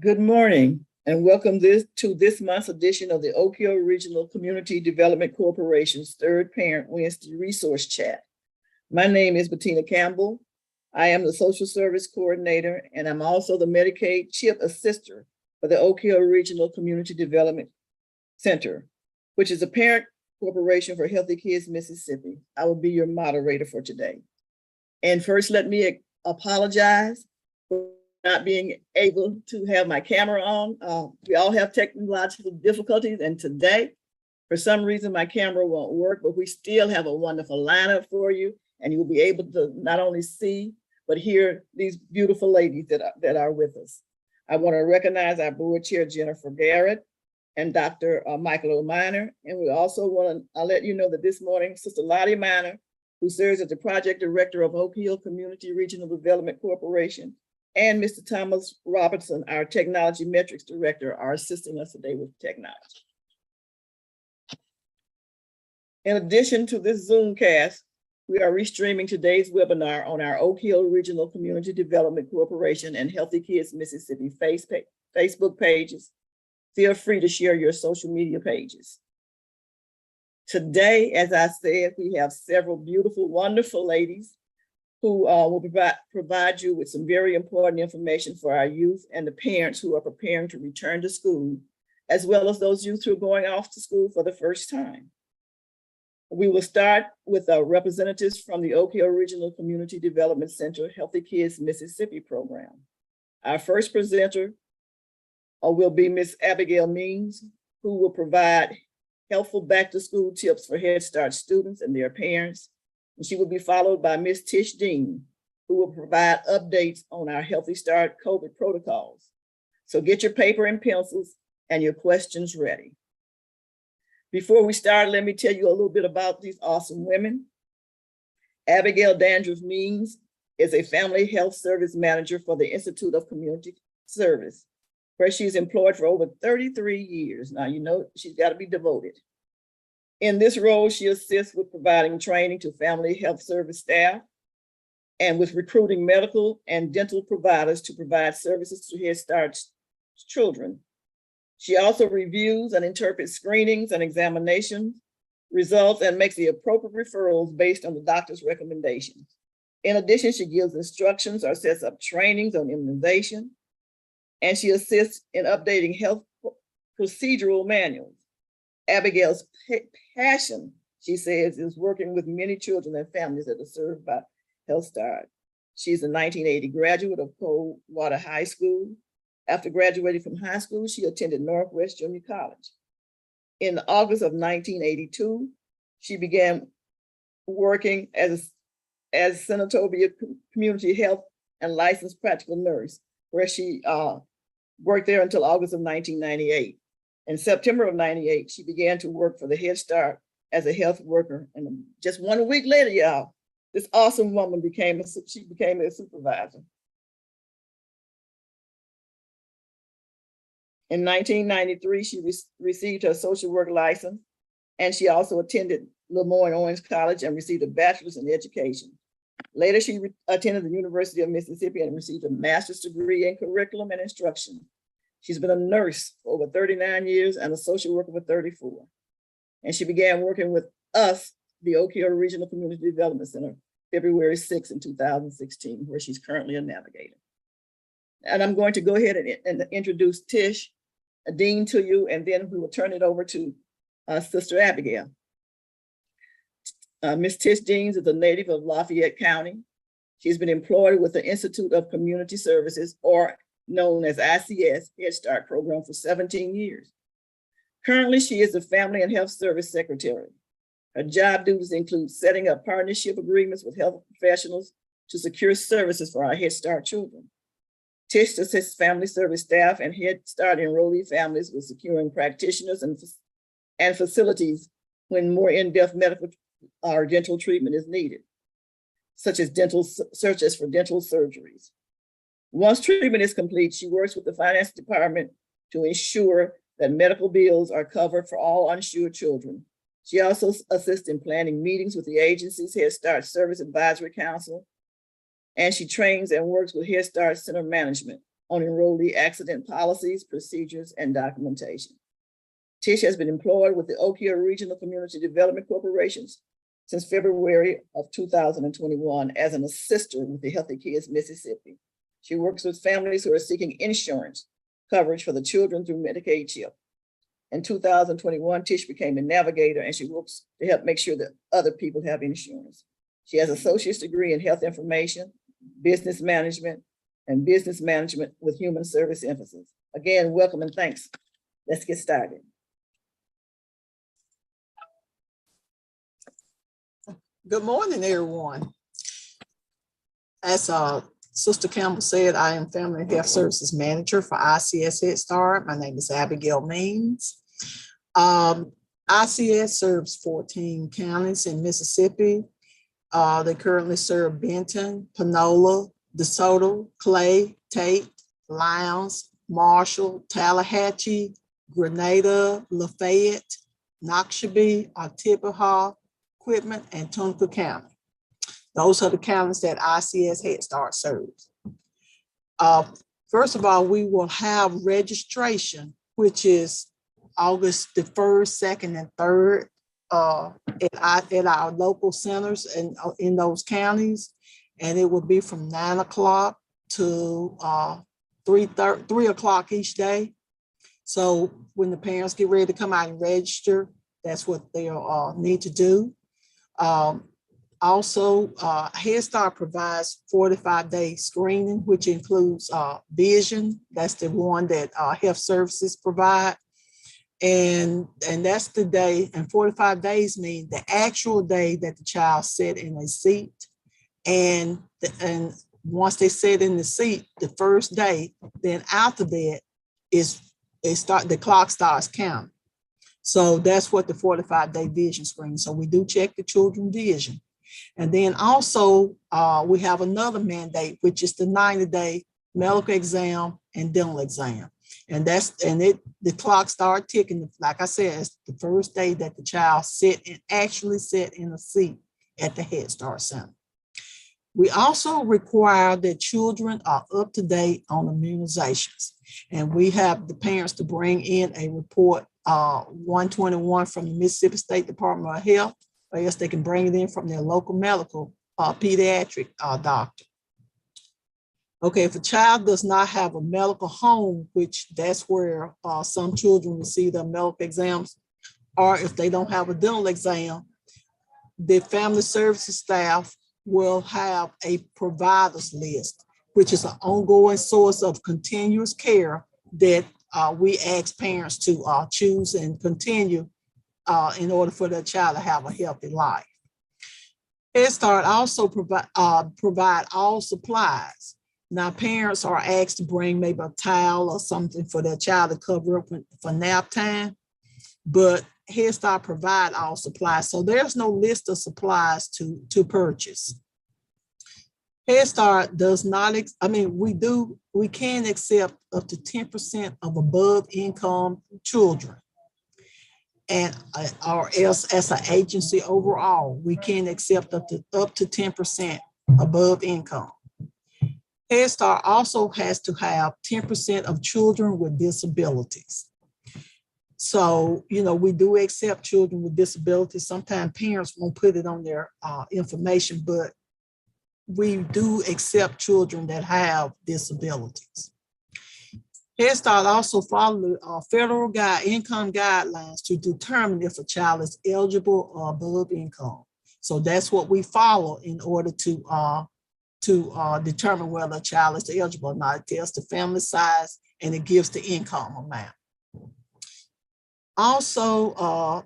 Good morning and welcome to this month's edition of the Oak Hill Regional Community Development Corporation's third Parent Wednesday Resource Chat. My name is Bettina Campbell. I am the Social Service Coordinator and I'm also the Medicaid CHIP Assister for the Oak Hill Regional Community Development Center, which is a parent corporation for Healthy Kids Mississippi. I will be your moderator for today. And first, let me apologize for not being able to have my camera on. We all have technological difficulties, and today, for some reason, my camera won't work, but we still have a wonderful lineup for you, and you'll be able to not only see, but hear these beautiful ladies that are with us. I want to recognize our board chair, Jennifer Garrett, and Dr. Michael O'Miner, and we also want to let you know that this morning, Sister Lottie Miner, who serves as the project director of Oak Hill Community Regional Development Corporation, and Mr. Thomas Robertson, our technology metrics director, are assisting us today with technology. In addition to this Zoomcast, we are restreaming today's webinar on our Oak Hill Regional Community Development Corporation and Healthy Kids Mississippi Facebook pages. Feel free to share your social media pages. Today, as I said, we have several beautiful, wonderful ladies who will provide you with some very important information for our youth and the parents who are preparing to return to school, as well as those youth who are going off to school for the first time. We will start with representatives from the Oak Hill Regional Community Development Center Healthy Kids Mississippi program. Our first presenter will be Ms. Abigail Means, who will provide helpful back-to-school tips for Head Start students and their parents. And she will be followed by Ms. Tish Dean, who will provide updates on our Healthy Start COVID protocols. So get your paper and pencils and your questions ready. Before we start, let me tell you a little bit about these awesome women. Abigail Dandruff Means is a family health service manager for the Institute of Community Service, where she's employed for over 33 years. Now, you know, she's got to be devoted. In this role, she assists with providing training to family health service staff and with recruiting medical and dental providers to provide services to Head Start children. She also reviews and interprets screenings and examination results and makes the appropriate referrals based on the doctor's recommendations. In addition, she gives instructions or sets up trainings on immunization, and she assists in updating health procedural manuals. Abigail's passion, she says, is working with many children and families that are served by Health Start. She's a 1980 graduate of Coldwater High School. After graduating from high school, she attended Northwest Junior College. In August of 1982, she began working as Senatobia Community Health and Licensed Practical Nurse, where she worked there until August of 1998. In September of 98, she began to work for the Head Start as a health worker. And just 1 week later, y'all, this awesome woman became a supervisor. In 1993, she received her social work license, and she also attended Lemoyne Owens College and received a bachelor's in education. Later, she attended the University of Mississippi and received a master's degree in curriculum and instruction. She's been a nurse for over 39 years and a social worker for 34. And she began working with us, the Oak Hill Regional Community Development Center, February 6 in 2016, where she's currently a navigator. And I'm going to go ahead and introduce Tish Dean to you, and then we will turn it over to Sister Abigail. Ms. Tish Deans is a native of Lafayette County. She's been employed with the Institute of Community Services, or known as ICS Head Start program, for 17 years. Currently, she is the Family and Health Service Secretary. Her job duties include setting up partnership agreements with health professionals to secure services for our Head Start children. Tish assists family service staff and Head Start enrollee families with securing practitioners and facilities when more in-depth medical or dental treatment is needed, such as searches for dental surgeries. Once treatment is complete, she works with the finance department to ensure that medical bills are covered for all uninsured children. She also assists in planning meetings with the agency's Head Start Service Advisory Council, and she trains and works with Head Start Center management on enrollee accident policies, procedures, and documentation. Tish has been employed with the Oak Hill Regional Community Development Corporations since February of 2021 as an assister with the Healthy Kids Mississippi. She works with families who are seeking insurance coverage for the children through Medicaid CHIP. In 2021, Tish became a navigator, and she works to help make sure that other people have insurance. She has an associate's degree in health information, business management, and business management with human service emphasis. Again, welcome and thanks. Let's get started. Good morning, everyone. As Sister Campbell said, I am Family and Health Services Manager for ICS Head Start. My name is Abigail Means. ICS serves 14 counties in Mississippi. They currently serve Benton, Panola, DeSoto, Clay, Tate, Lowndes, Marshall, Tallahatchie, Grenada, Lafayette, Noxubee, Oktibbeha, Quitman, and Tunica County. Those are the counties that ICS Head Start serves. First of all, we will have registration, which is August the 1st, 2nd, and 3rd at our local centers and in those counties. And it will be from 9 o'clock to 3 o'clock each day. So when the parents get ready to come out and register, that's what they'll need to do. Also, Head Start provides 45-day screening, which includes vision. That's the one that health services provide. And that's the day, and 45 days mean the actual day that the child sat in a seat. And once they sit in the seat, the first day, then after that the clock starts counting. So that's what the 45-day vision screen. So we do check the children's vision. And then also we have another mandate, which is the 90-day medical exam and dental exam. And the clock starts ticking. Like I said, it's the first day that the child actually sit in a seat at the Head Start Center. We also require that children are up to date on immunizations. And we have the parents to bring in a report 121 from the Mississippi State Department of Health, or else they can bring it in from their local medical pediatric doctor. Okay, if a child does not have a medical home, which that's where some children receive their medical exams, or if they don't have a dental exam, the family services staff will have a providers list, which is an ongoing source of continuous care that we ask parents to choose and continue in order for their child to have a healthy life. Head Start also provide all supplies. Now, parents are asked to bring maybe a towel or something for their child to cover up for nap time, but Head Start provide all supplies. So there's no list of supplies to purchase. Head Start does not, we can accept up to 10% of above income children. And or else as an agency overall, we can accept up to 10% above income. Head Start also has to have 10% of children with disabilities. So, we do accept children with disabilities. Sometimes parents won't put it on their information, but we do accept children that have disabilities. Head Start also follows federal income guidelines to determine if a child is eligible or above income. So that's what we follow in order to determine whether a child is eligible or not. It tells the family size and it gives the income amount. Also,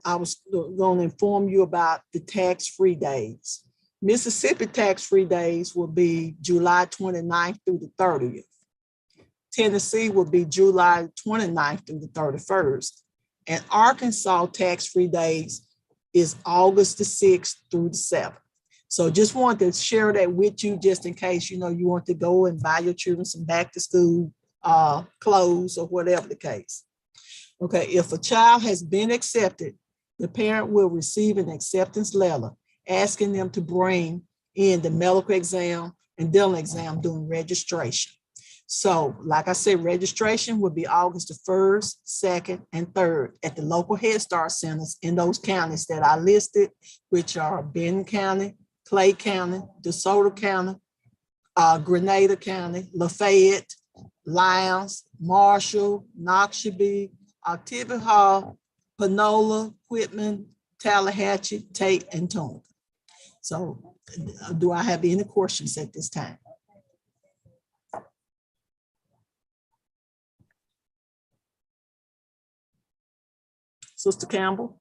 I was going to inform you about the tax-free days. Mississippi tax-free days will be July 29th through the 30th. Tennessee will be July 29th through the 31st. And Arkansas tax-free days is August the 6th through the 7th. So just wanted to share that with you just in case, you want to go and buy your children some back to school clothes or whatever the case. Okay, if a child has been accepted, the parent will receive an acceptance letter asking them to bring in the medical exam and dental exam during registration. So, like I said, registration will be August the 1st, 2nd, and 3rd at the local Head Start centers in those counties that I listed, which are Benton County, Clay County, DeSoto County, Grenada County, Lafayette, Lyons, Marshall, Noxubee, Oktibbeha Hall, Panola, Whitman, Tallahatchie, Tate, and Tonka. So do I have any questions at this time? Sister Campbell?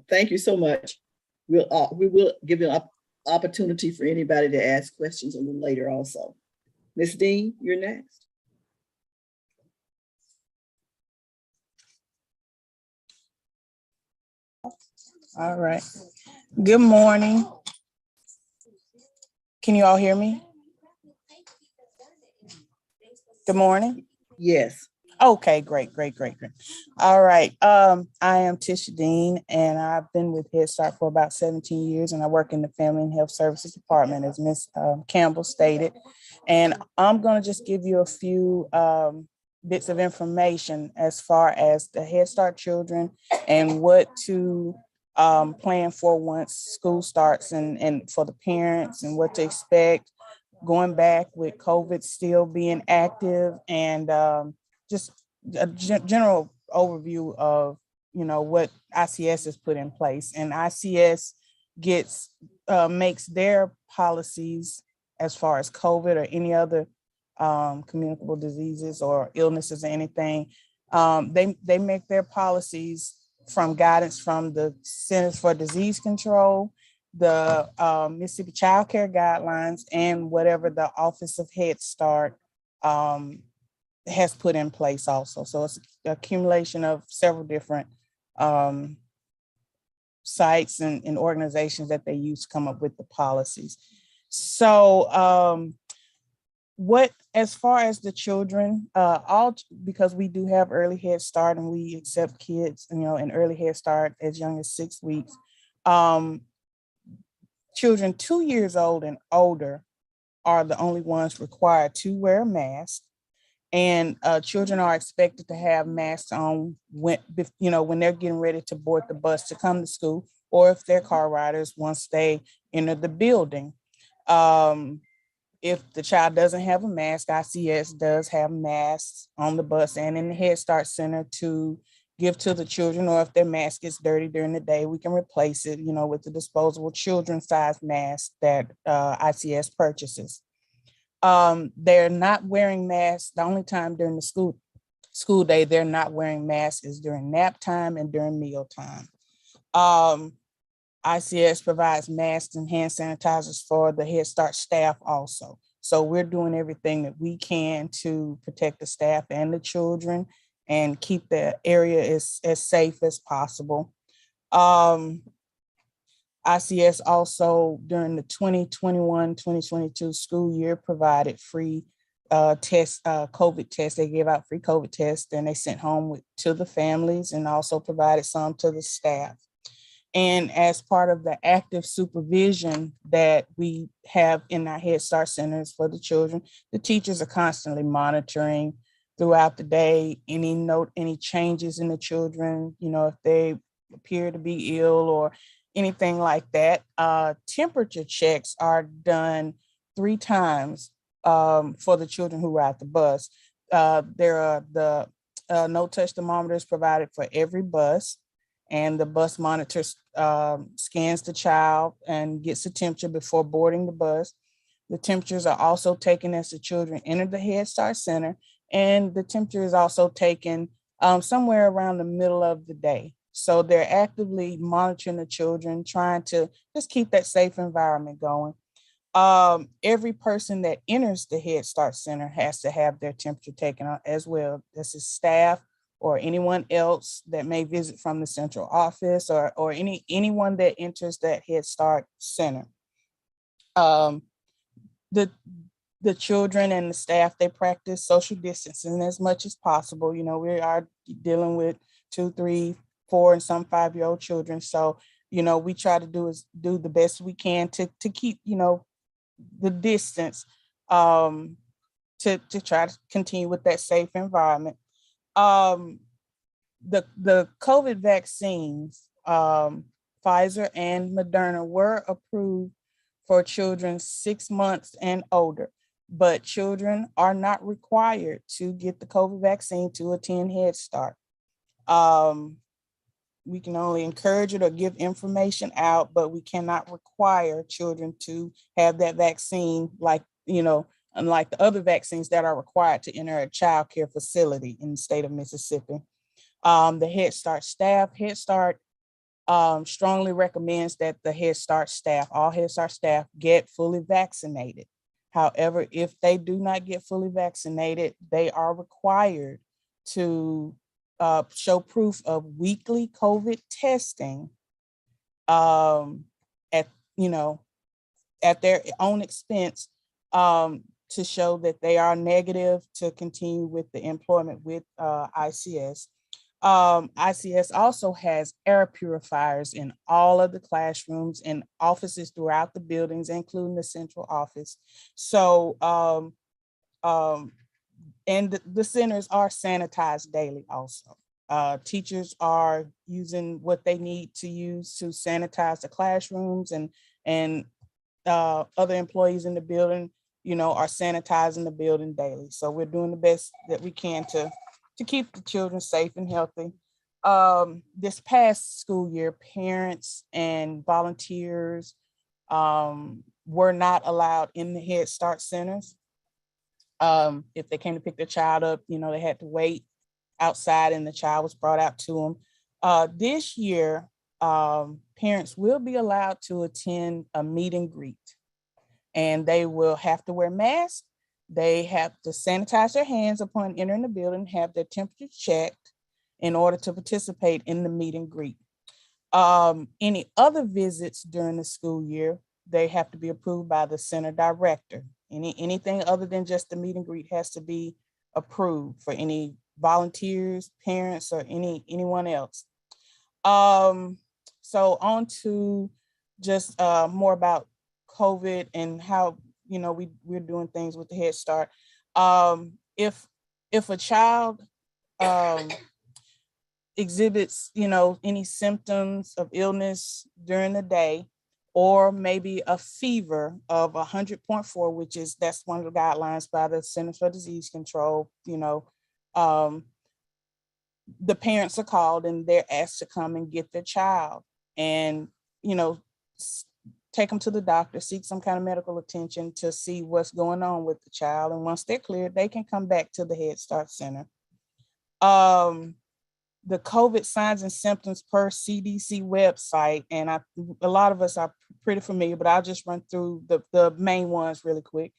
Thank you so much. We will give you an opportunity for anybody to ask questions a little later also. Ms. Dean, you're next. All right. Good morning. Can you all hear me? Good morning. Yes. Okay, great. All right. I am Tisha Dean, and I've been with Head Start for about 17 years, and I work in the Family and Health Services Department, as Ms. Campbell stated. And I'm going to just give you a few bits of information as far as the Head Start children and what to plan for once school starts, and for the parents and what to expect going back with COVID still being active, and just a general overview of, what ICS has put in place. And ICS makes their policies as far as COVID or any other communicable diseases or illnesses or anything. They make their policies from guidance from the Centers for Disease Control, the Mississippi Child Care Guidelines, and whatever the Office of Head Start has put in place also. So it's an accumulation of several different sites and organizations that they use to come up with the policies. So as far as the children, because we do have early Head Start and we accept kids, in early Head Start as young as 6 weeks, children 2 years old and older are the only ones required to wear a mask. And children are expected to have masks on when they're getting ready to board the bus to come to school, or if they're car riders once they enter the building. If the child doesn't have a mask, ICS does have masks on the bus and in the Head Start Center to give to the children, or if their mask gets dirty during the day, we can replace it, with the disposable children-sized mask that ICS purchases. They're not wearing masks. The only time during the school day they're not wearing masks is during nap time and during meal time. ICS provides masks and hand sanitizers for the Head Start staff also. So we're doing everything that we can to protect the staff and the children and keep the area as safe as possible. ICS also, during the 2021-2022 school year, provided free COVID tests. They gave out free COVID tests, and they sent home to the families, and also provided some to the staff. And as part of the active supervision that we have in our Head Start centers for the children, the teachers are constantly monitoring throughout the day any changes in the children, if they appear to be ill or anything like that. Temperature checks are done 3 times for the children who ride the bus. There are the no-touch thermometers provided for every bus, and the bus monitor scans the child and gets the temperature before boarding the bus. The temperatures are also taken as the children enter the Head Start Center, and the temperature is also taken somewhere around the middle of the day. So they're actively monitoring the children, trying to just keep that safe environment going. Every person that enters the Head Start Center has to have their temperature taken as well. This is staff or anyone else that may visit from the central office, or anyone that enters that Head Start Center. The children and the staff, they practice social distancing as much as possible. We are dealing with 2, 3, 4, and some 5-year-old children. So, we try to do the best we can to keep, the distance, to try to continue with that safe environment. The COVID vaccines, Pfizer and Moderna, were approved for children 6 months and older, but children are not required to get the COVID vaccine to attend Head Start. We can only encourage it or give information out, but we cannot require children to have that vaccine, unlike the other vaccines that are required to enter a child care facility in the state of Mississippi. The Head Start staff, Head Start strongly recommends that the Head Start staff, all Head Start staff, get fully vaccinated. However, if they do not get fully vaccinated, they are required to show proof of weekly COVID testing at their own expense, to show that they are negative to continue with the employment with ICS. ICS also has air purifiers in all of the classrooms and offices throughout the buildings, including the central office. So, and the centers are sanitized daily also. Teachers are using what they need to use to sanitize the classrooms, and other employees in the building, are sanitizing the building daily. So we're doing the best that we can to keep the children safe and healthy. This past school year, parents and volunteers were not allowed in the Head Start centers. If they came to pick their child up, they had to wait outside and the child was brought out to them. This year, parents will be allowed to attend a meet and greet, and they will have to wear masks. They have to sanitize their hands upon entering the building, have their temperature checked in order to participate in the meet and greet. Any other visits during the school year, they have to be approved by the center director. Anything other than just the meet and greet has to be approved for any volunteers, parents, or anyone else. So on to just more about COVID and how we're doing things with the Head Start. If a child exhibits any symptoms of illness during the day, or maybe a fever of 100.4, that's one of the guidelines by the Centers for Disease Control, the parents are called and they're asked to come and get their child and, take them to the doctor, seek some kind of medical attention to see what's going on with the child. And once they're cleared, they can come back to the Head Start Center. The COVID signs and symptoms per CDC website, and a lot of us are pretty familiar, but I'll just run through the main ones really quick.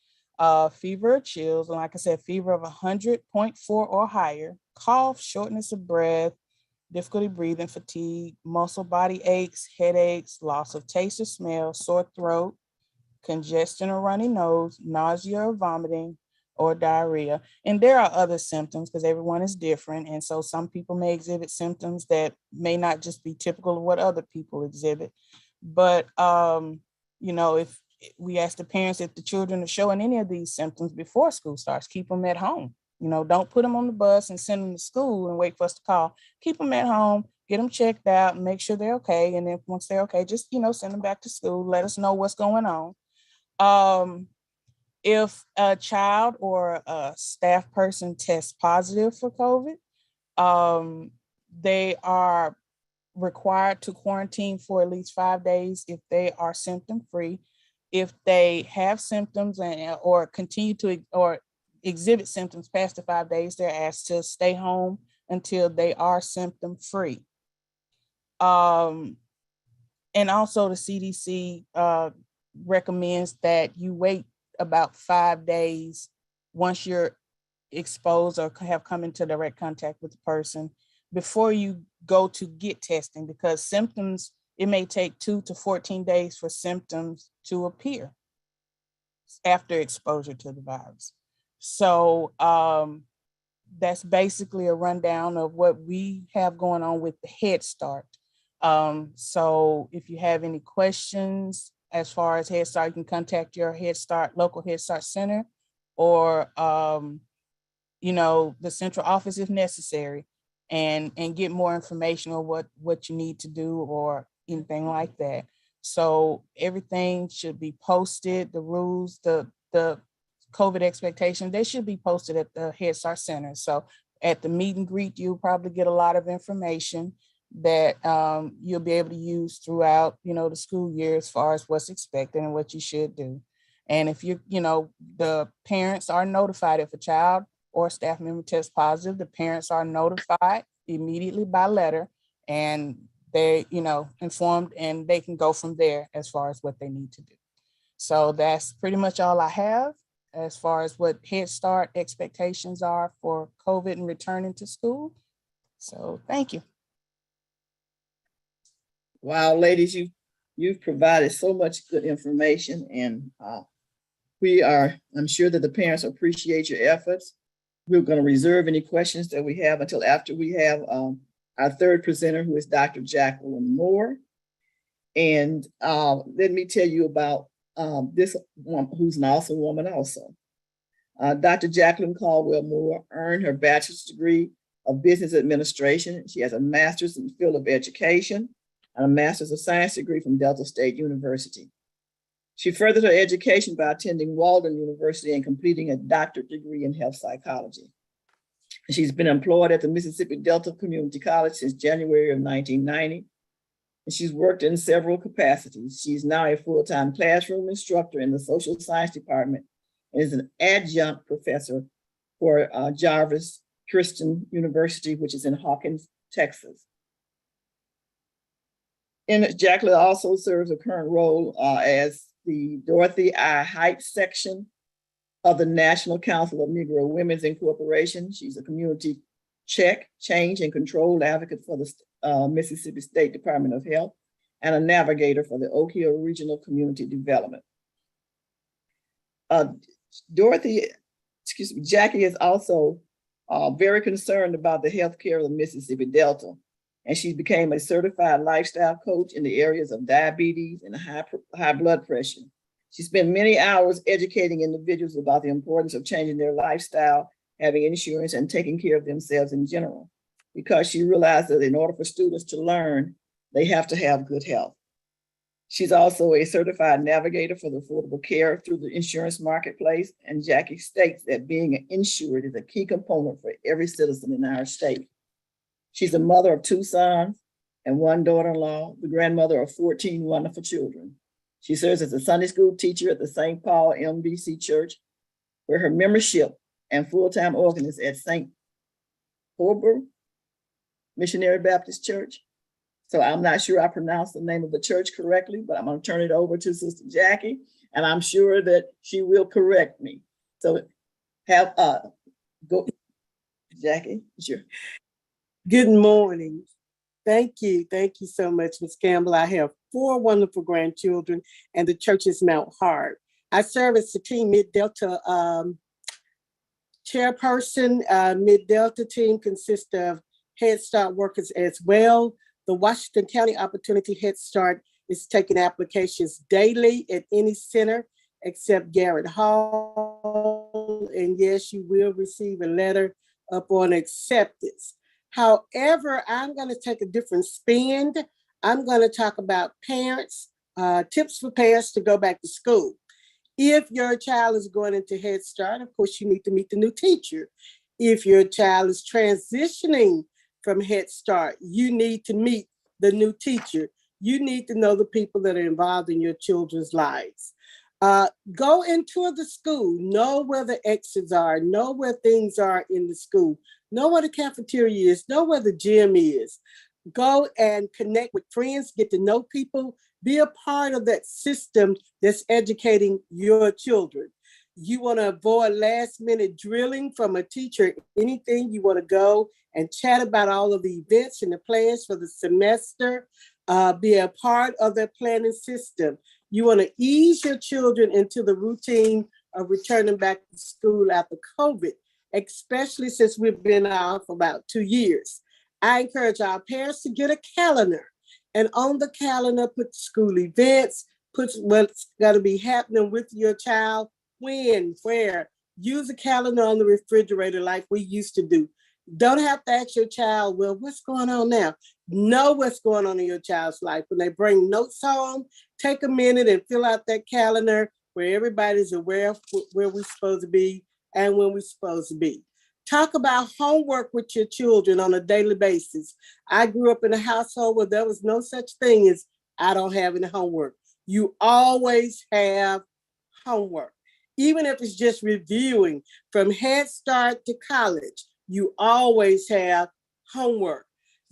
Fever or chills, and like I said, fever of 100.4 or higher, cough, shortness of breath, difficulty breathing, fatigue, muscle body aches, headaches, loss of taste or smell, sore throat, congestion or runny nose, nausea or vomiting, or diarrhea. And there are other symptoms because everyone is different. And so some people may exhibit symptoms that may not just be typical of what other people exhibit. But, if we ask the parents if the children are showing any of these symptoms before school starts, keep them at home. Don't put them on the bus and send them to school and wait for us to call. Keep them at home, get them checked out, and make sure they're okay. And then once they're okay, just, send them back to school. Let us know what's going on. If a child or a staff person tests positive for COVID, they are required to quarantine for at least 5 days if they are symptom free. If they have symptoms or continue to or exhibit symptoms past the 5 days, they're asked to stay home until they are symptom free. And also the CDC recommends that you wait about 5 days once you're exposed or have come into direct contact with the person before you go to get testing, because symptoms, it may take 2 to 14 days for symptoms to appear after exposure to the virus. So that's basically a rundown of what we have going on with the Head Start. So if you have any questions as far as Head Start, you can contact your Head Start, local Head Start center, or the central office if necessary, and get more information on what you need to do or anything like that. So everything should be posted, the rules, the COVID expectations, they should be posted at the Head Start Center. So at the meet and greet, you'll probably get a lot of information that you'll be able to use throughout, the school year as far as what's expected and what you should do. And if the parents are notified if a child or staff member tests positive, the parents are notified immediately by letter, and they, informed, and they can go from there as far as what they need to do. So that's pretty much all I have as far as what Head Start expectations are for COVID and returning to school. So thank you. Wow, ladies, you've provided so much good information, and I'm sure that the parents appreciate your efforts. We're going to reserve any questions that we have until after we have our third presenter, who is Dr. Jacqueline Moore. And let me tell you about this one, who's an awesome woman also. Dr. Jacqueline Caldwell Moore earned her bachelor's degree of business administration. She has a master's in the field of education and a master's of science degree from Delta State University. She furthered her education by attending Walden University and completing a doctorate degree in health psychology. She's been employed at the Mississippi Delta Community College since January of 1990. And she's worked in several capacities. She's now a full-time classroom instructor in the social science department and is an adjunct professor for Jarvis Christian University, which is in Hawkins, Texas. And Jacqueline also serves a current role as the Dorothy I. Heights section of the National Council of Negro Women's Incorporation. She's a community check, change, and control advocate for the Mississippi State Department of Health and a navigator for the Oak Hill Regional Community Development. Jackie is also very concerned about the healthcare of the Mississippi Delta, and she became a certified lifestyle coach in the areas of diabetes and high blood pressure. She spent many hours educating individuals about the importance of changing their lifestyle, having insurance, and taking care of themselves in general, because she realized that in order for students to learn, they have to have good health. She's also a certified navigator for the affordable care through the insurance marketplace, and Jackie states that being insured is a key component for every citizen in our state. She's a mother of 2 sons and 1 daughter-in-law, the grandmother of 14 wonderful children. She serves as a Sunday school teacher at the St. Paul MBC Church, where her membership and full-time organ is at St. Holber Missionary Baptist Church. So I'm not sure I pronounced the name of the church correctly, but I'm going to turn it over to Sister Jackie, and I'm sure that she will correct me. So go, Jackie, sure. Good morning. Thank you. Thank you so much, Ms. Campbell. I have 4 wonderful grandchildren, and the church is Mount Hart. I serve as Supreme Mid-Delta Chairperson, Mid-Delta team consists of Head Start workers as well. The Washington County Opportunity Head Start is taking applications daily at any center except Garrett Hall. And yes, you will receive a letter upon acceptance. However, I'm going to take a different spin. I'm going to talk about parents, tips for parents to go back to school. If your child is going into Head Start, of course, you need to meet the new teacher. If your child is transitioning from Head Start, you need to meet the new teacher. You need to know the people that are involved in your children's lives. Go and tour the school, know where the exits are, know where things are in the school, know where the cafeteria is, know where the gym is. Go and connect with friends, get to know people, be a part of that system that's educating your children. You want to avoid last minute drilling from a teacher, anything. You want to go and chat about all of the events and the plans for the semester, be a part of their planning system. You want to ease your children into the routine of returning back to school after COVID, especially since we've been out for about 2 years. I encourage our parents to get a calendar, and on the calendar, put school events, put what's got to be happening with your child, when, where. Use a calendar on the refrigerator like we used to do. Don't have to ask your child, well, what's going on now? Know what's going on in your child's life. When they bring notes home, take a minute and fill out that calendar where everybody's aware of where we're supposed to be and when we're supposed to be. Talk about homework with your children on a daily basis. I grew up in a household where there was no such thing as I don't have any homework. You always have homework. Even if it's just reviewing from Head Start to college, you always have homework.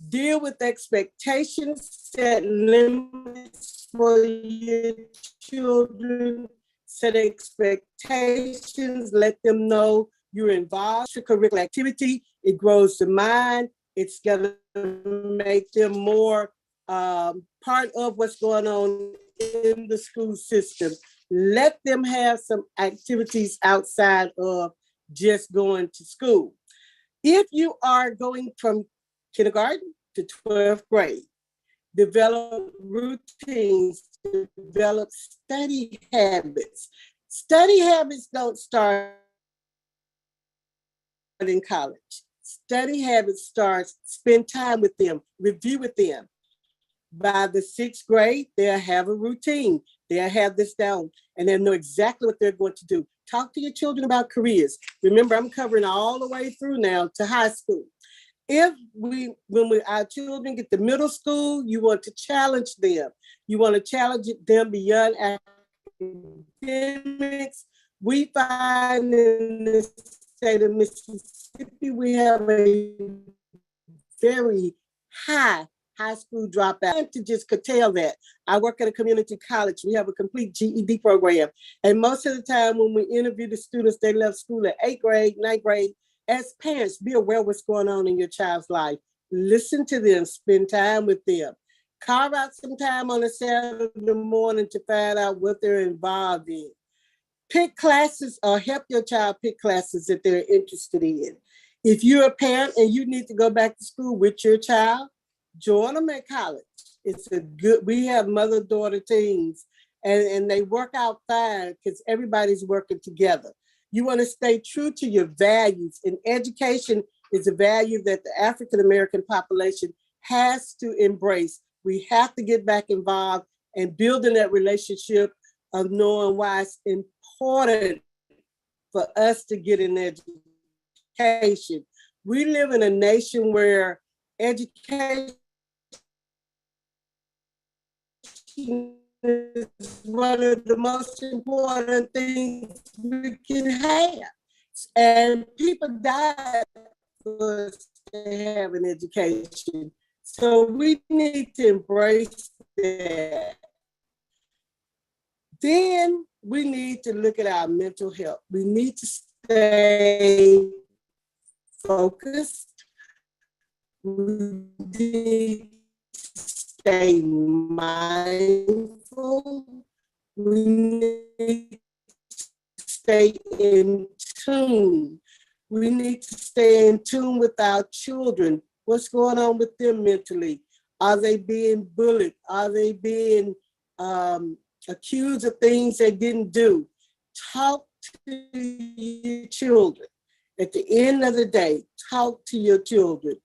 Deal with expectations, set limits for your children, set expectations, let them know you're involved in curricular activity. It grows the mind. It's going to make them more part of what's going on in the school system. Let them have some activities outside of just going to school. If you are going from kindergarten to 12th grade, develop routines, develop study habits. Study habits don't start in college. Study habits starts, spend time with them, review with them. By the 6th grade, they'll have a routine. They'll have this down and they'll know exactly what they're going to do. Talk to your children about careers. Remember, I'm covering all the way through now to high school. When our children get to middle school, you want to challenge them. You want to challenge them beyond academics. We find in the state of Mississippi, we have a very high school dropout. To just curtail that, I work at a community college. We have a complete GED program. And most of the time when we interview the students, they left school at 8th grade, 9th grade. As parents, be aware of what's going on in your child's life. Listen to them, spend time with them. Carve out some time on a Saturday morning to find out what they're involved in. Pick classes or help your child pick classes that they're interested in. If you're a parent and you need to go back to school with your child, join them at college. We have mother-daughter teams and they work out fine because everybody's working together. You want to stay true to your values, and education is a value that the African-American population has to embrace. We have to get back involved and building that relationship of knowing why it's important for us to get an education. We live in a nation where education is one of the most important things we can have. And people die for us to have an education. So we need to embrace that. Then we need to look at our mental health. We need to stay focused. We need to stay mindful. We need to stay in tune We need to stay in tune with our children. What's going on with them mentally? Are they being bullied? Are they being accused of things they didn't do? Talk to your children. At the end of the day, talk to your children.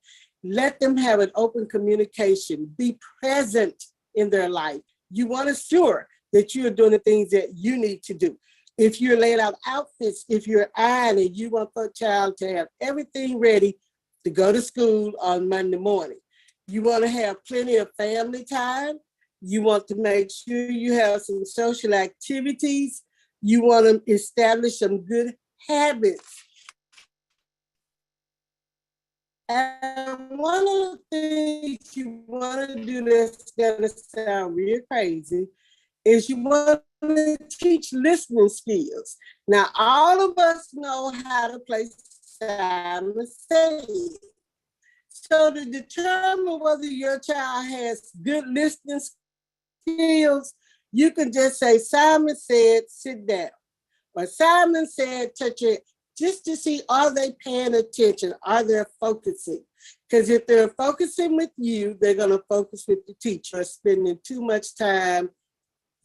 Let them have an open communication. Be present in their life. You want to ensure that you're doing the things that you need to do. If you're laying out outfits, if you're ironing, you want the child to have everything ready to go to school on Monday morning. You want to have plenty of family time. You want to make sure you have some social activities. You want to establish some good habits. And one of the things you want to do that's going to sound real crazy is you want to teach listening skills. Now, all of us know how to play Simon Says. So to determine whether your child has good listening skills, you can just say, Simon said, sit down. Or Simon said, touch it, just to see, are they paying attention? Are they focusing? Because if they're focusing with you, they're going to focus with the teacher. Spending too much time,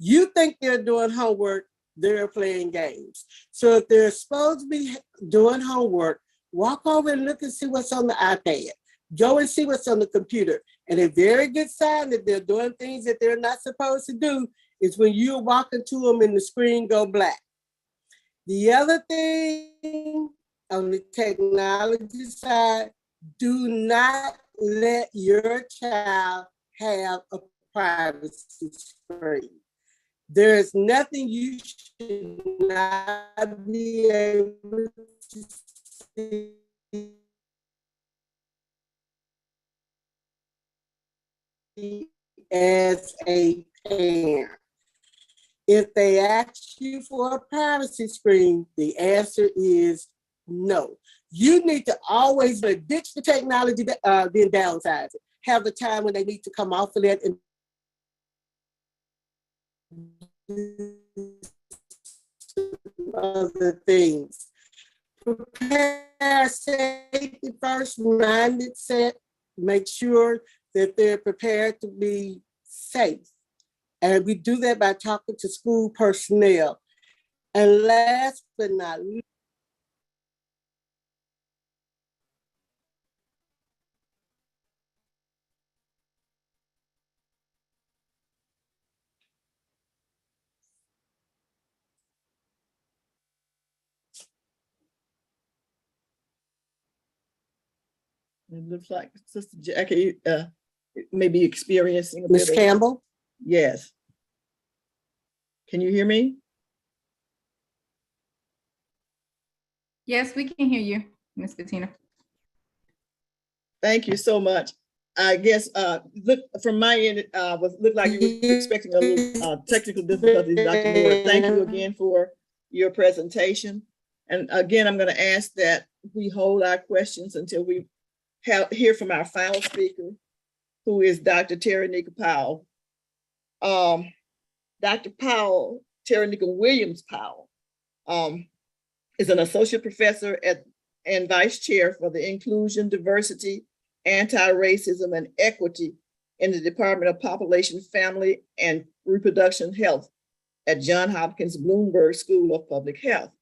you think they're doing homework, they're playing games. So if they're supposed to be doing homework, walk over and look and see what's on the iPad. Go and see what's on the computer. And a very good sign that they're doing things that they're not supposed to do is when you're walking to them and the screen go black. The other thing on the technology side, do not let your child have a privacy screen. There is nothing you should not be able to see as a parent. If they ask you for a privacy screen, the answer is no. You need to always ditch the technology, then downsize it. Have the time when they need to come off of that and other things. Prepare safety first mindset. Make sure that they're prepared to be safe. And we do that by talking to school personnel. And last but not least, It looks like Sister Jackie may be experiencing a Ms. bit of. Campbell? Yes. Can you hear me? Yes, we can hear you, Ms. Bettina. Thank you so much. I guess look from my end, looked like you were expecting a little technical difficulties, Dr. Moore. Thank you again for your presentation. And again, I'm going to ask that we hold our questions until we hear from our final speaker, who is Dr. Taranika Powell. Dr. Powell, Taranika Williams Powell, is an associate professor and vice chair for the Inclusion, Diversity, Anti-Racism, and Equity in the Department of Population, Family, and Reproduction Health at Johns Hopkins Bloomberg School of Public Health.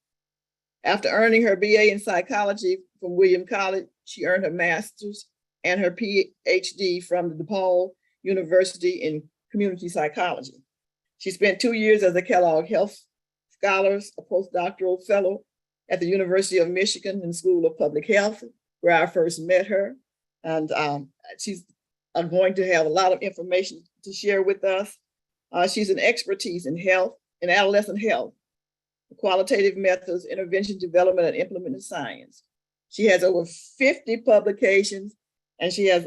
After earning her BA in psychology from Williams College, she earned her master's and her PhD from the DePaul University in community psychology. She spent 2 years as a Kellogg Health Scholars, a postdoctoral fellow at the University of Michigan in School of Public Health, where I first met her. And she's going to have a lot of information to share with us. She's an expertise in health, in adolescent health, qualitative methods, intervention development, and implemented science. She has over 50 publications, and she has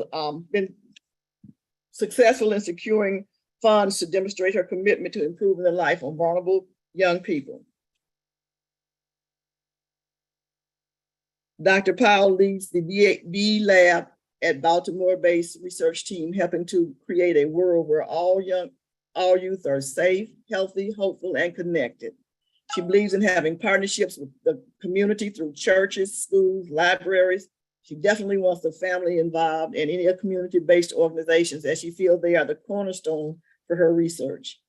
been successful in securing funds to demonstrate her commitment to improving the life of vulnerable young people. Dr. Powell leads the B Lab at Baltimore-based research team, helping to create a world where all youth are safe, healthy, hopeful, and connected. She believes in having partnerships with the community through churches, schools, libraries. She definitely wants the family involved in any community-based organizations, as she feels they are the cornerstone for her research.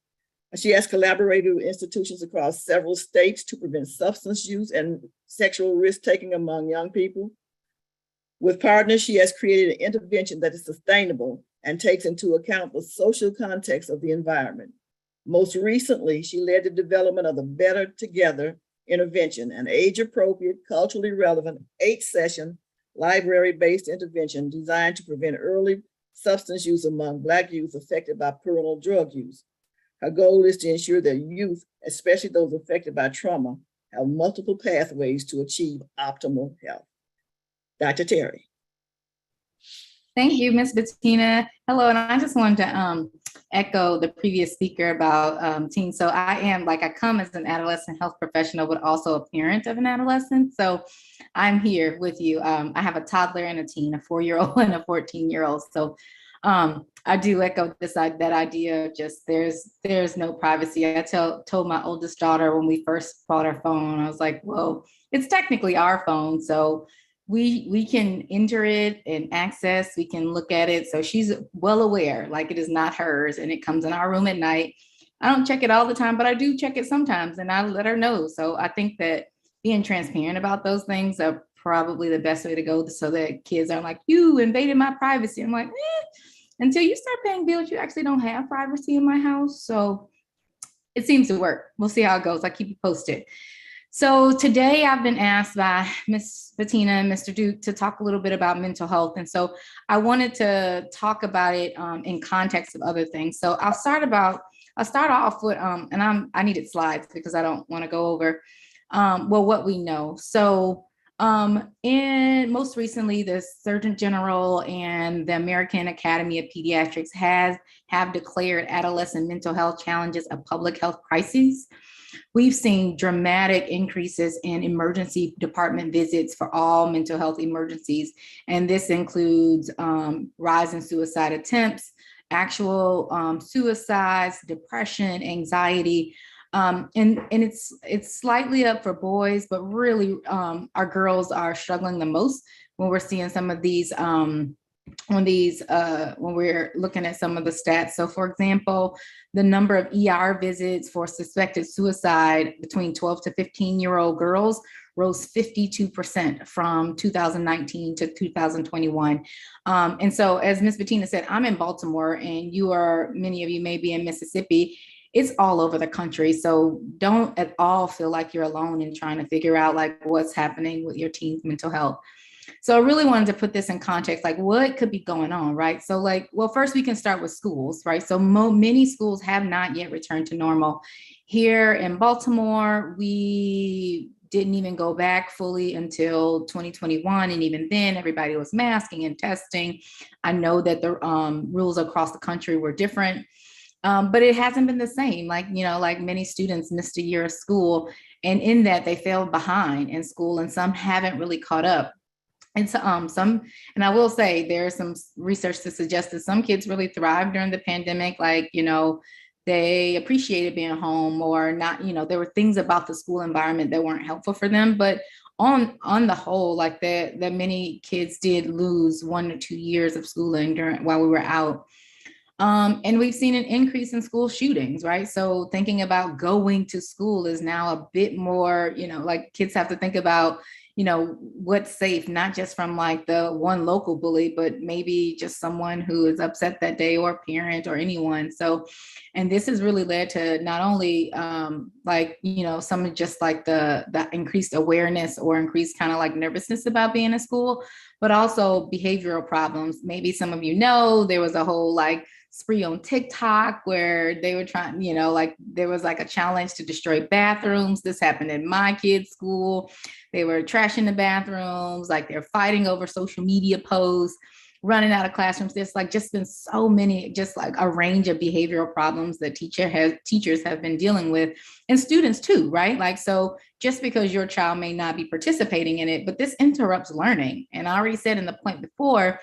She has collaborated with institutions across several states to prevent substance use and sexual risk-taking among young people. With partners, she has created an intervention that is sustainable and takes into account the social context of the environment. Most recently, she led the development of the Better Together intervention, an age-appropriate, culturally relevant 8-session library-based intervention designed to prevent early substance use among Black youth affected by parental drug use. Her goal is to ensure that youth, especially those affected by trauma, have multiple pathways to achieve optimal health. Dr. Terry. Thank you, Ms. Bettina. Hello, and I just wanted to echo the previous speaker about teens. So I come as an adolescent health professional, but also a parent of an adolescent. So I'm here with you. I have a toddler and a teen, a 4-year-old and a 14-year-old. So I do echo that idea of just there's no privacy. I told my oldest daughter when we first bought our phone, I was like, well, it's technically our phone. So we can enter it and access, we can look at it. So she's well aware, like it is not hers, and it comes in our room at night. I don't check it all the time, but I do check it sometimes, and I let her know. So I think that being transparent about those things are probably the best way to go, so that kids aren't like, you invaded my privacy. I'm like, until you start paying bills, you actually don't have privacy in my house. So it seems to work. We'll see how it goes. I keep you posted. So today I've been asked by Ms. Bettina and Mr. Duke to talk a little bit about mental health. And so I wanted to talk about it in context of other things. So I'll start off with, I needed slides because I don't want to go over, what we know. So most recently, the Surgeon General and the American Academy of Pediatrics have declared adolescent mental health challenges a public health crisis. We've seen dramatic increases in emergency department visits for all mental health emergencies. And this includes rise in suicide attempts, actual suicides, depression, anxiety. And it's slightly up for boys, but really our girls are struggling the most when we're seeing some of these when we're looking at some of the stats. So for example, the number of ER visits for suspected suicide between 12 to 15-year-old girls rose 52% from 2019 to 2021. And so as Ms. Bettina said, I'm in Baltimore, and many of you may be in Mississippi. It's all over the country. So don't at all feel like you're alone in trying to figure out like what's happening with your teen's mental health. So I really wanted to put this in context, like what could be going on, right? So first we can start with schools, right? So many schools have not yet returned to normal. Here in Baltimore, we didn't even go back fully until 2021. And even then, everybody was masking and testing. I know that the rules across the country were different, but it hasn't been the same. Like many students missed a year of school, and in that they fell behind in school, and some haven't really caught up. And so and I will say there's some research to suggest that some kids really thrived during the pandemic, they appreciated being home, or not, there were things about the school environment that weren't helpful for them. But on the whole, that many kids did lose 1 or 2 years of schooling while we were out. And we've seen an increase in school shootings, right? So thinking about going to school is now a bit more, kids have to think about, what's safe, not just from the one local bully, but maybe just someone who is upset that day, or a parent, or anyone. So, and this has really led to not only some of just the increased awareness or increased kind of nervousness about being in school, but also behavioral problems. Maybe some of there was a whole spree on TikTok where they were trying, there was a challenge to destroy bathrooms. This happened in my kids' school. They were trashing the bathrooms, they're fighting over social media posts, running out of classrooms. There's just been so many, a range of behavioral problems that teachers have been dealing with, and students too, right? So just because your child may not be participating in it, but this interrupts learning. And I already said in the point before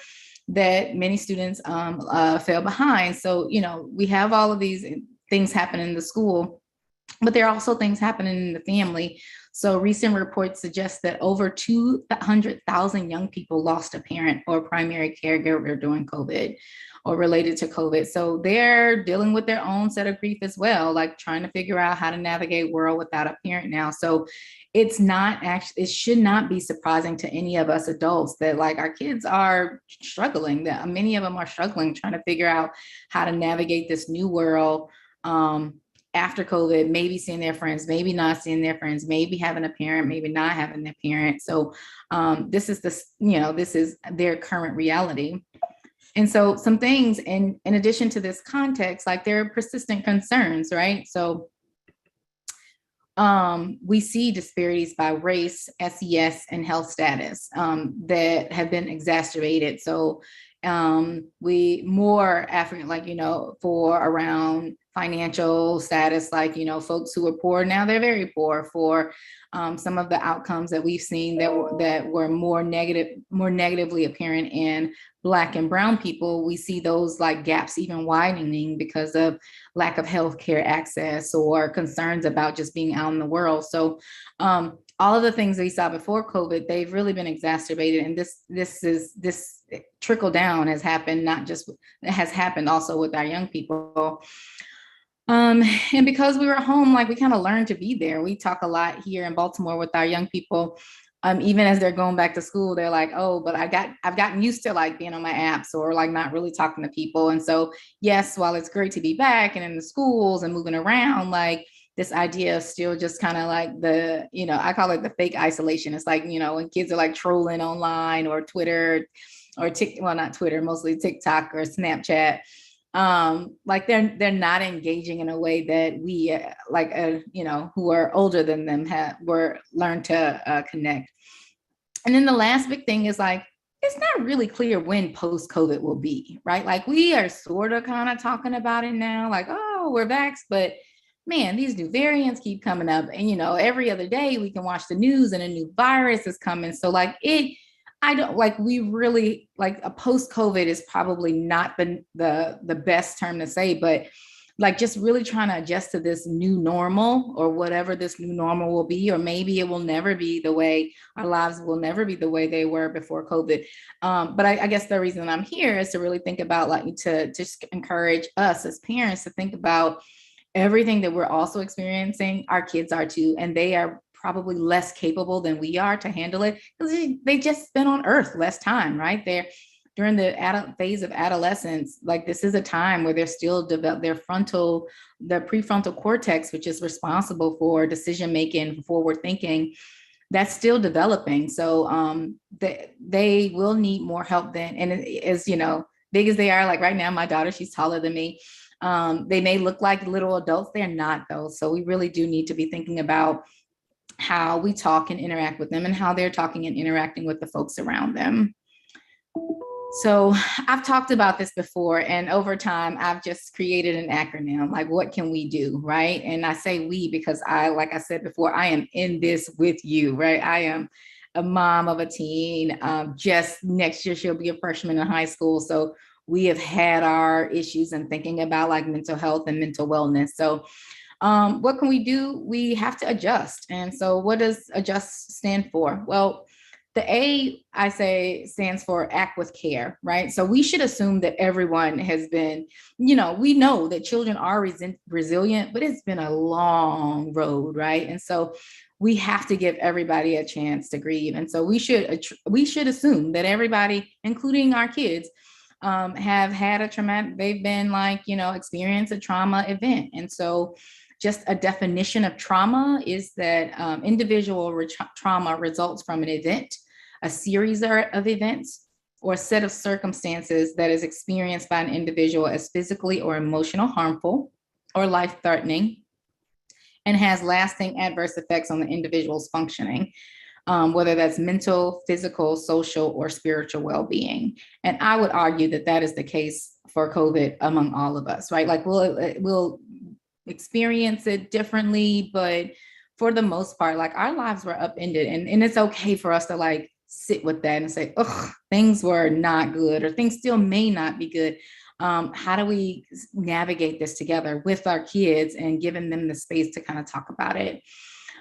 that many students fell behind. So, we have all of these things happen in the school. But there are also things happening in the family. So recent reports suggest that over 200,000 young people lost a parent or primary caregiver during COVID or related to COVID. So they're dealing with their own set of grief as well, like trying to figure out how to navigate world without a parent now. So it's not actually, it should not be surprising to any of us adults that like our kids are struggling, that many of them are struggling, trying to figure out how to navigate this new world. After COVID, maybe seeing their friends, maybe not seeing their friends, maybe having a parent, maybe not having their parent. So this is this is their current reality. And so some things in addition to this context, like there are persistent concerns, right? So we see disparities by race, SES, and health status that have been exacerbated. So we more African, like, for around financial status, like, folks who were poor, now they're very poor. For some of the outcomes that we've seen that were more negatively apparent in Black and Brown people, we see those like gaps even widening because of lack of healthcare access or concerns about just being out in the world. So all of the things that we saw before COVID, they've really been exacerbated. And this trickle down has happened, it has happened also with our young people. And because we were home, like we kind of learned to be there. We talk a lot here in Baltimore with our young people. Even as they're going back to school, they're like, oh, but I've gotten used to like being on my apps or like not really talking to people. And so, yes, while it's great to be back and in the schools and moving around, like this idea of still just kind of like I call it the fake isolation. It's like, when kids are like trolling online or Twitter or not Twitter, mostly TikTok or Snapchat. Like they're not engaging in a way that we who are older than them were learned to connect. And then the last big thing is like, it's not really clear when post-COVID will be, right? Like we are sort of kind of talking about it now, like, oh, we're vaxxed, but man, these new variants keep coming up. And, every other day we can watch the news and a new virus is coming. So like we really like a post-COVID is probably not the best term to say, but like just really trying to adjust to this new normal or whatever this new normal will be, or maybe it will never be the way our lives will never be the way they were before COVID. But I guess the reason I'm here is to really think about like to just encourage us as parents to think about everything that we're also experiencing. Our kids are too, and they are probably less capable than we are to handle it because they just spent on earth less time, right? They're during the phase of adolescence, like this is a time where they're still their prefrontal cortex, which is responsible for decision-making, forward thinking, that's still developing. So they will need more help then. And as big as they are, like right now, my daughter, she's taller than me. They may look like little adults. They're not though. So we really do need to be thinking about how we talk and interact with them and how they're talking and interacting with the folks around them. So I've talked about this before, and over time, I've just created an acronym, like what can we do, right? And I say we because like I said before, I am in this with you, right? I am a mom of a teen. Just next year, she'll be a freshman in high school. So we have had our issues and thinking about like mental health and mental wellness. So what can we do? We have to adjust. And so what does adjust stand for? Well, the A, I say, stands for act with care, right? So we should assume that everyone has been, we know that children are resilient, but it's been a long road, right? And so we have to give everybody a chance to grieve. And so we should assume that everybody, including our kids, have had a traumatic, they've been like, experienced a trauma event. And so just a definition of trauma is that individual trauma results from an event, a series of events, or a set of circumstances that is experienced by an individual as physically or emotionally harmful or life-threatening and has lasting adverse effects on the individual's functioning, whether that's mental, physical, social, or spiritual well-being. And I would argue that that is the case for COVID among all of us, right? Like we'll experience it differently, but for the most part, like our lives were upended, and it's okay for us to like sit with that and say, oh, things were not good, or things still may not be good. how do we navigate this together with our kids and giving them the space to kind of talk about it.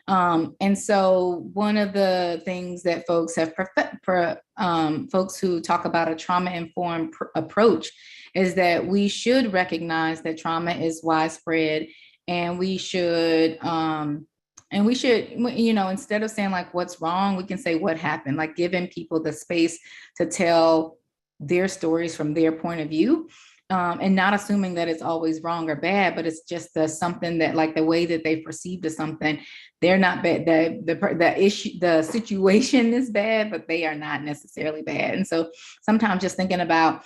And so one of the things that folks have, folks who talk about a trauma-informed approach is that we should recognize that trauma is widespread, and we should, you know, instead of saying like, what's wrong, we can say what happened, like giving people the space to tell their stories from their point of view. And not assuming that it's always wrong or bad, but it's just something that, like, the way that they perceive to something, they're not bad. The issue, the situation is bad, but they are not necessarily bad. And so sometimes just thinking about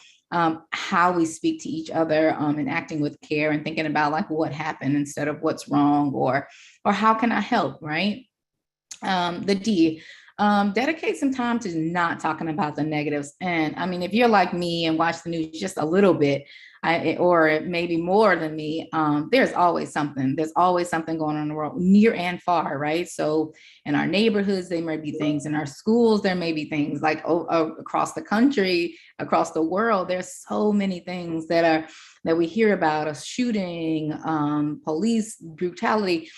how we speak to each other and acting with care, and thinking about like what happened instead of what's wrong, or how can I help, right? The D. Dedicate some time to not talking about the negatives. And I mean, if you're like me and watch the news just a little bit, or maybe more than me, there's always something. There's always something going on in the world, near and far, right? So in our neighborhoods, there may be things. In our schools, there may be things, like across the country, across the world. There's so many things that we hear about: a shooting, police brutality.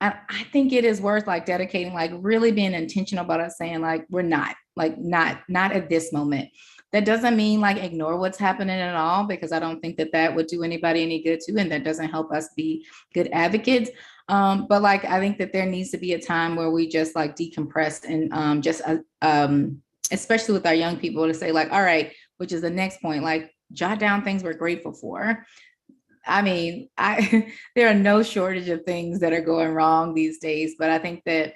I think it is worth like dedicating, like really being intentional about us saying like, we're not at this moment. That doesn't mean like ignore what's happening at all, because I don't think that would do anybody any good too. And that doesn't help us be good advocates. But like, I think that there needs to be a time where we just like decompress and especially with our young people, to say like, all right, which is the next point, like jot down things we're grateful for. I mean, there are no shortage of things that are going wrong these days, but I think that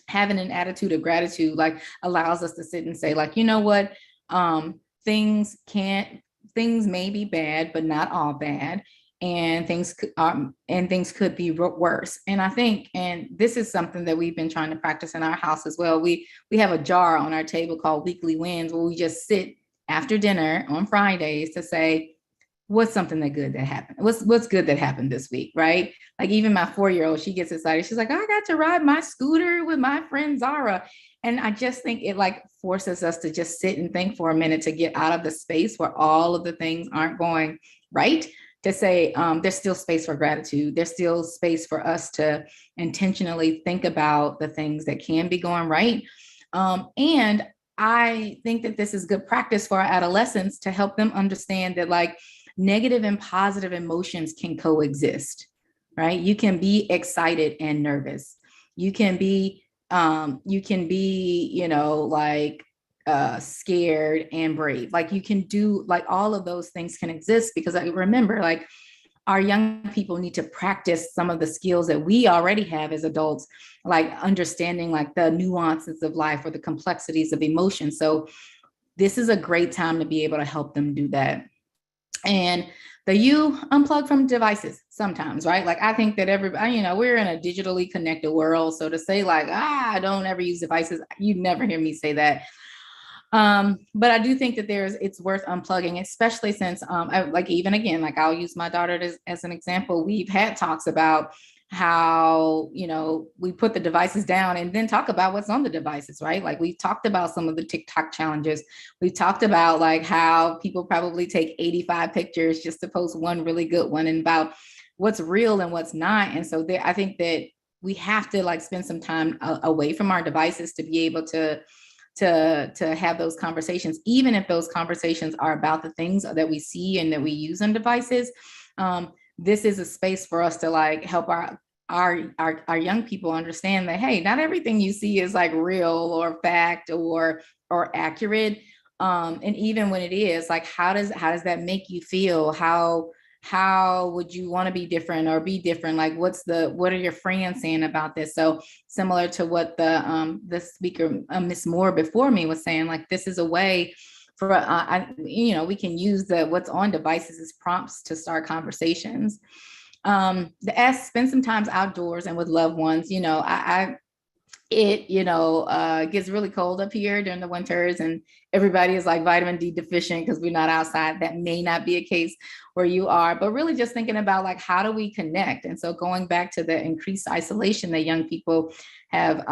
having an attitude of gratitude like allows us to sit and say like, you know what, things may be bad, but not all bad, and things could be worse. And I think, and this is something that we've been trying to practice in our house as well. We have a jar on our table called Weekly Wins, where we just sit after dinner on Fridays to say, what's something that happened? What's good that happened this week, right? Like even my 4-year-old, she gets excited. She's like, I got to ride my scooter with my friend Zara. And I just think it like forces us to just sit and think for a minute, to get out of the space where all of the things aren't going right, to say there's still space for gratitude. There's still space for us to intentionally think about the things that can be going right. And I think that this is good practice for our adolescents, to help them understand that like negative and positive emotions can coexist, right? You can be excited and nervous. You can be, you know, like scared and brave. Like you can do, like all of those things can exist, because I remember like our young people need to practice some of the skills that we already have as adults, like understanding like the nuances of life or the complexities of emotion. So this is a great time to be able to help them do that. And you unplug from devices sometimes, right? Like I think that everybody, you know, we're in a digitally connected world. So to say like, I don't ever use devices, you never hear me say that. But I do think that it's worth unplugging, especially since like even again, like I'll use my daughter as an example. We've had talks about how, you know, we put the devices down and then talk about what's on the devices, right? Like we've talked about some of the TikTok challenges. We've talked about like how people probably take 85 pictures just to post one really good one, and about what's real and what's not. And so I think that we have to like spend some time away from our devices to be able to have those conversations, even if those conversations are about the things that we see and that we use on devices. This is a space for us to like help our young people understand that, hey, not everything you see is like real or fact or accurate. And even when it is, like, how does that make you feel? How would you want to be different or be different? Like, what are your friends saying about this? So similar to what the speaker, Ms. Moore before me was saying, like, this is a way for, you know, we can use what's on devices as prompts to start conversations. The S, spend some time outdoors and with loved ones. You know, it gets really cold up here during the winters, and everybody is like vitamin D deficient because we're not outside. That may not be a case where you are, but really just thinking about like, how do we connect? And so going back to the increased isolation that young people have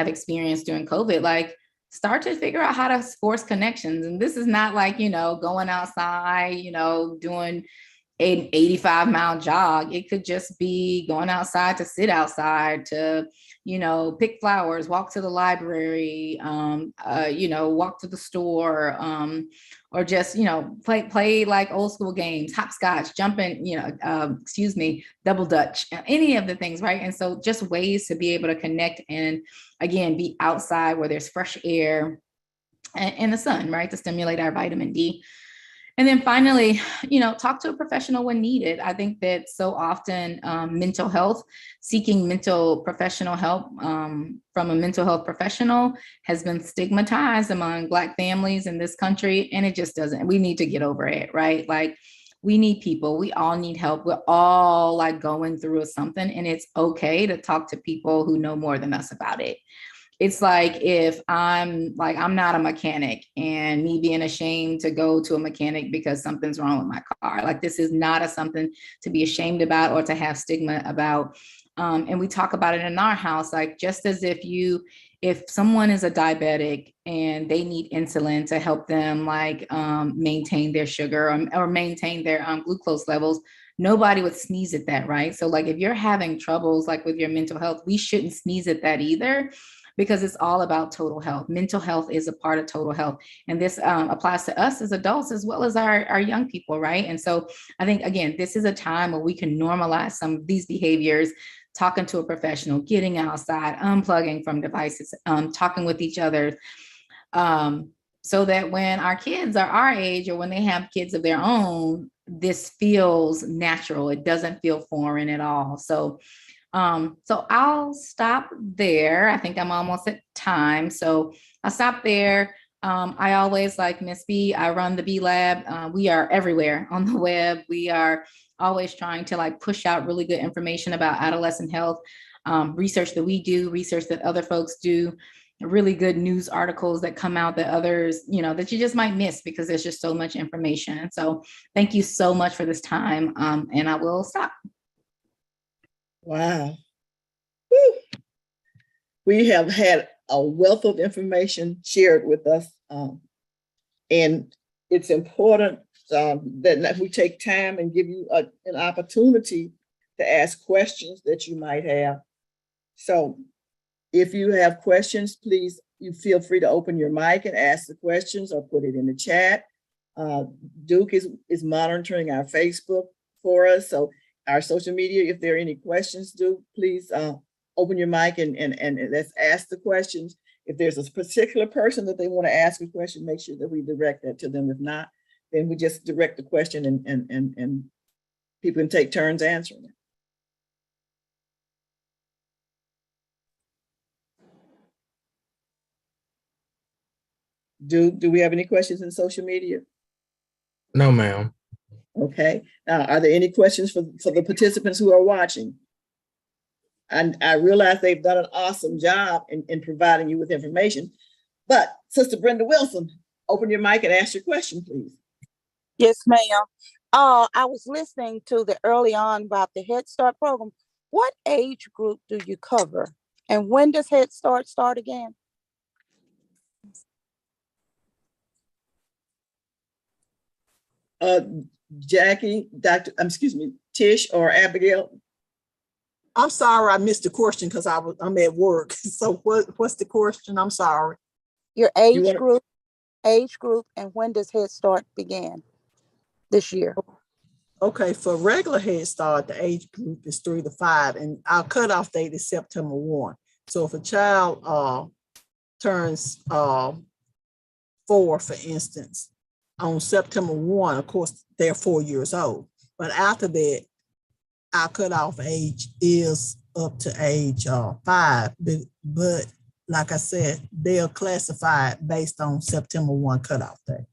experienced during COVID, like, start to figure out how to force connections. And this is not like, going outside, doing an 85-mile jog. It could just be going outside to sit outside, to, pick flowers, walk to the library, walk to the store, or just, play like old school games, hopscotch, jumping, double dutch, any of the things, right? And so just ways to be able to connect and, again, be outside where there's fresh air and the sun, right? To stimulate our vitamin D. And then finally, talk to a professional when needed. I think that so often mental health, seeking mental professional help from a mental health professional has been stigmatized among Black families in this country. And it just doesn't. We need to get over it, right? Like, we need people. We all need help. We're all like going through something, and it's okay to talk to people who know more than us about it. It's like, if I'm not a mechanic, and me being ashamed to go to a mechanic because something's wrong with my car. Like, this is not something to be ashamed about or to have stigma about. And we talk about it in our house, like, just as if someone is a diabetic and they need insulin to help them maintain their sugar or maintain their glucose levels, nobody would sneeze at that, right? So like, if you're having troubles like with your mental health, we shouldn't sneeze at that either, because it's all about total health. Mental health is a part of total health. And this applies to us as adults as well as our young people, right? And so I think, again, this is a time where we can normalize some of these behaviors, talking to a professional, getting outside, unplugging from devices, talking with each other, so that when our kids are our age or when they have kids of their own, this feels natural. It doesn't feel foreign at all. So I'll stop there. I think I'm almost at time. So I'll stop there. I always, like Miss B, I run the B Lab. We are everywhere on the web. We are always trying to push out really good information about adolescent health, research that we do, research that other folks do, really good news articles that come out that others, that you just might miss because there's just so much information. So thank you so much for this time. And I will stop. Wow. Woo. We have had a wealth of information shared with us. And it's important that we take time and give you an opportunity to ask questions that you might have. So if you have questions, please, you feel free to open your mic and ask the questions or put it in the chat. Duke is monitoring our Facebook for us. So our social media, if there are any questions, Duke, please open your mic and let's ask the questions. If there's a particular person that they want to ask a question, make sure that we direct that to them. If not, then we just direct the question and people can take turns answering it. Do we have any questions in social media? No, ma'am. Okay. Are there any questions for the participants who are watching? And I realize they've done an awesome job in providing you with information. But Sister Brenda Wilson, open your mic and ask your question, please. Yes, ma'am. I was listening to the early on about the Head Start program. What age group do you cover? And when does Head Start start again? Jackie, Tish or Abigail? I'm sorry, I missed the question because I'm at work. So what's the question? I'm sorry. Your age group, and when does Head Start begin this year? Okay, for regular Head Start, the age group is 3 to 5, and our cutoff date is September 1. So if a child turns 4, for instance, on September 1, of course, they're 4 years old. But after that, our cutoff age is up to age 5. But like I said, they are classified based on September 1 cutoff day.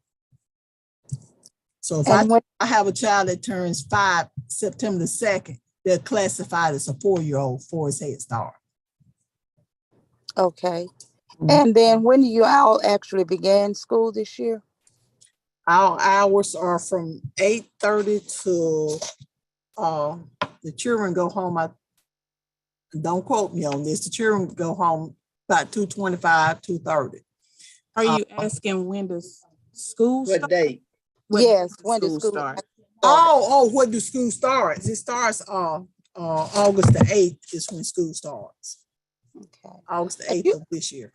So if I have a child that turns 5 September 2nd, they're classified as a 4-year-old for his Head Start. Okay. And then when do you all actually begin school this year? Our hours are from 8:30 to the children go home. Don't quote me on this. The children go home about 2:25, 2:30. Are you asking when does school What start? date? When Yes, does when does school start? Oh, when do school starts? It starts August the 8th is when school starts. Okay. August the And 8th of this year.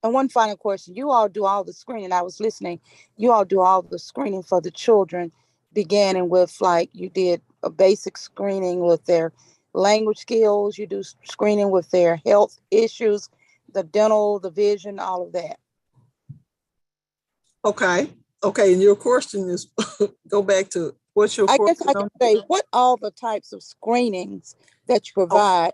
And one final question. You all do all the screening. I was listening. You all do all the screening for the children, beginning with like you did a basic screening with their language skills. You do screening with their health issues, the dental, the vision, all of that. Okay. Okay. And your question is go back to what's your I guess question? I can say, what all the types of screenings that you provide?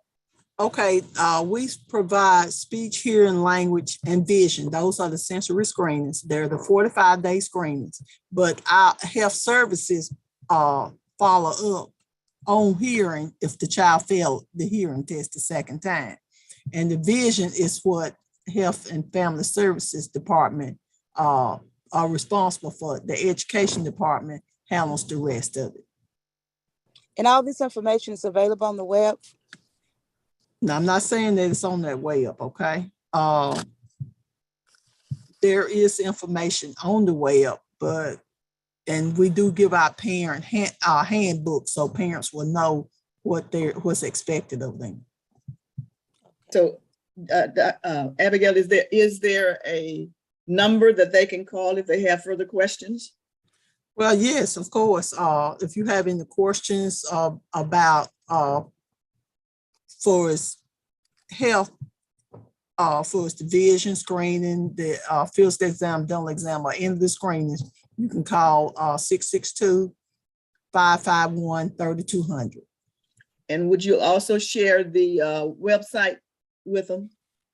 Okay, we provide speech, hearing, language, and vision. Those are the sensory screenings. They're the 45-day screenings. But our health services follow up on hearing if the child failed the hearing test the second time. And the vision is what Health and Family Services Department are responsible for. The Education Department handles the rest of it. And all this information is available on the web. Now, I'm not saying that it's on that way up, okay? There is information on the way up, and we do give our parent our handbook so parents will know what's expected of them. So, Abigail, is there a number that they can call if they have further questions? Well, yes, of course. If you have any questions about for its health, for its vision screening, the field exam, dental exam, or any of the screenings, you can call 662-551-3200. And would you also share the website with them?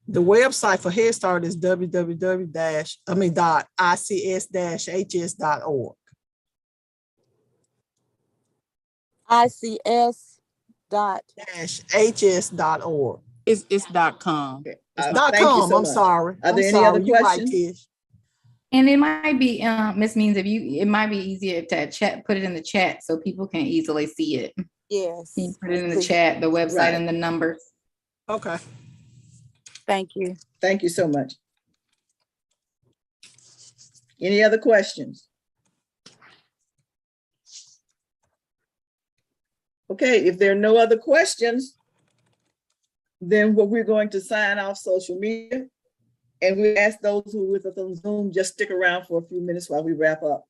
The website for Head Start is www.ics-hs.org. ICS.hs.org. It's .com. Okay. It's Thank you .com, so I'm much. sorry. Are there I'm any other sorry. You're right, questions? Tish. And it might be, Ms. Means, it might be easier to put it in the chat so people can easily see it. Yes. Can you put it in the Please. chat, the website Right. and the numbers? Okay. Thank you. Thank you so much. Any other questions? Okay, if there are no other questions, then we're going to sign off social media. And we ask those who are with us on Zoom, just stick around for a few minutes while we wrap up.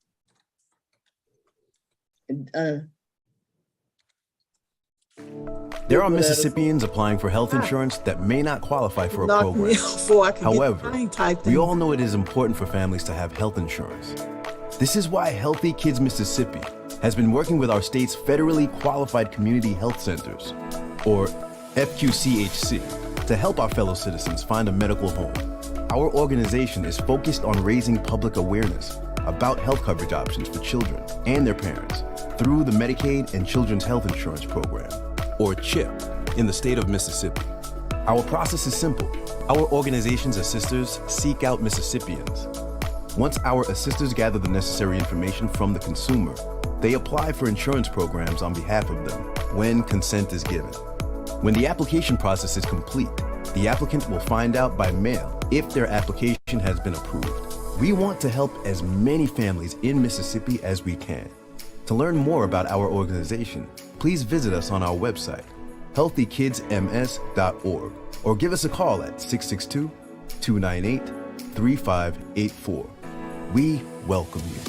There are Mississippians applying for health insurance that may not qualify for a Knock me program. out before I can get the However, thing typed we in. all know it is important for families to have health insurance. This is why Healthy Kids Mississippi has been working with our state's federally qualified community health centers, or FQCHC, to help our fellow citizens find a medical home. Our organization is focused on raising public awareness about health coverage options for children and their parents through the Medicaid and Children's Health Insurance Program, or CHIP, in the state of Mississippi. Our process is simple. Our organization's assisters seek out Mississippians. Once our assisters gather the necessary information from the consumer, they apply for insurance programs on behalf of them when consent is given. When the application process is complete, the applicant will find out by mail if their application has been approved. We want to help as many families in Mississippi as we can. To learn more about our organization, please visit us on our website, healthykidsms.org, or give us a call at 662-298-3584. We welcome you.